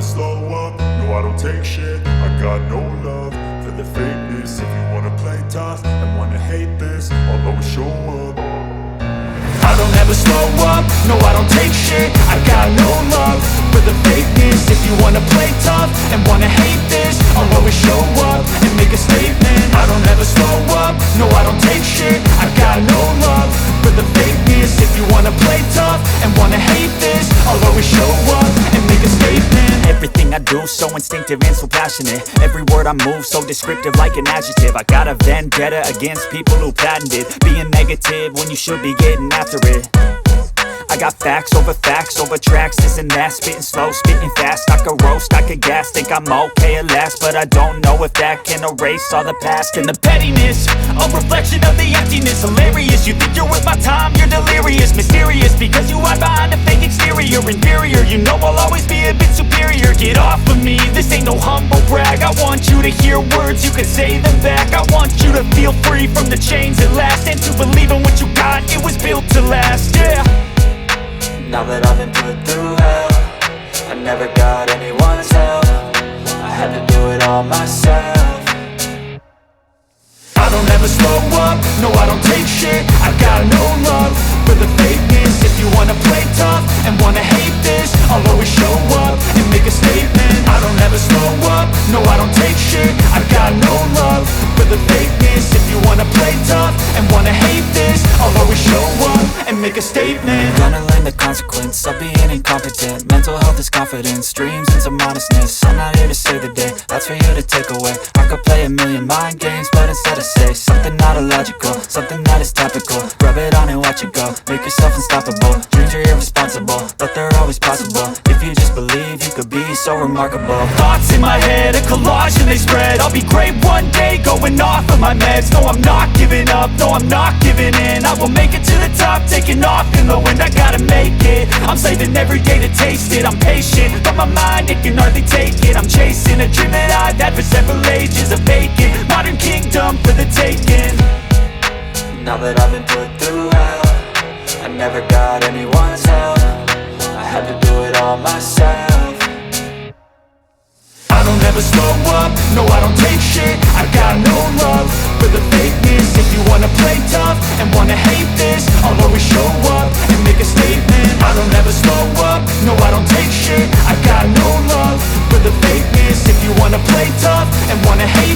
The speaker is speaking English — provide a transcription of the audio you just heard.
slow up, no I don't take shit. I got no love for the fakeness. If you wanna play tough and wanna hate this, I'll always show up. I don't ever slow up, no I don't take shit. I got no love for the fakeness. If you wanna play tough and wanna hate this, I'll always show up and make a statement. I don't ever slow up, no I don't take shit. I got no love for the fakeness. If you wanna play tough and wanna hate this, I'll always show up and make a statement. Everything I do so instinctive and so passionate. Every word I move so descriptive like an adjective. I got a vendetta against people who patented being negative when you should be getting after it. I got facts over tracks, this and that. Spitting slow, spitting fast. I could roast, I could gas. Think I'm okay at last, but I don't know if that can erase all the past. And the pettiness, a reflection of the emptiness. Hilarious, you think you're worth my time, you're delirious. Mysterious, because you hide behind a fake exterior. Inferior, you know I'll always be a bit superior. Get off of me, this ain't no humble brag. I want you to hear words, you can say them back. I want you to feel free from the chains at last, and to believe in what you got, it was built to last, yeah. Now that I've been put through hell, I never got anyone's help. I had to do it all myself. I don't ever slow up, no I don't take shit. I got no love for the fakeness. If you wanna play tough and wanna hate this, I'll always show up and make a statement. I don't ever slow up, no I don't take shit. I got no love for the fakeness. If you wanna play tough and wanna hate this, I'll always show up and make a statement. Gonna learn the consequence of being incompetent. Mental health is confidence, dreams and some honestness. I'm not here to save the day, that's for you to take away. I could play a million mind games, but instead I say something not illogical, something that is topical. Rub it on and watch it go, make yourself unstoppable. Dreams are irresponsible, but they're always possible. If you just believe, you could be so remarkable. Thoughts in my head, a collage and they spread. I'll be great one day, going off of my meds. No, I'm not giving up, no, I'm not giving in. I will make it to the top, taking off in the wind. I gotta make it, I'm saving every day to taste it. I'm patient, but my mind, it can hardly take it. I'm chasing a dream that I've had for several ages. A vacant, modern kingdom for the taking. Now that I've been put through hell, I never got anyone's help. I had to do it all myself. I don't ever slow up, no I don't take shit. I got no love for the fakeness. If you wanna play tough and wanna hate this, I'll always show up and make a statement. I don't ever slow up, no I don't take shit. I got no love for the fakeness. If you wanna play tough and wanna hate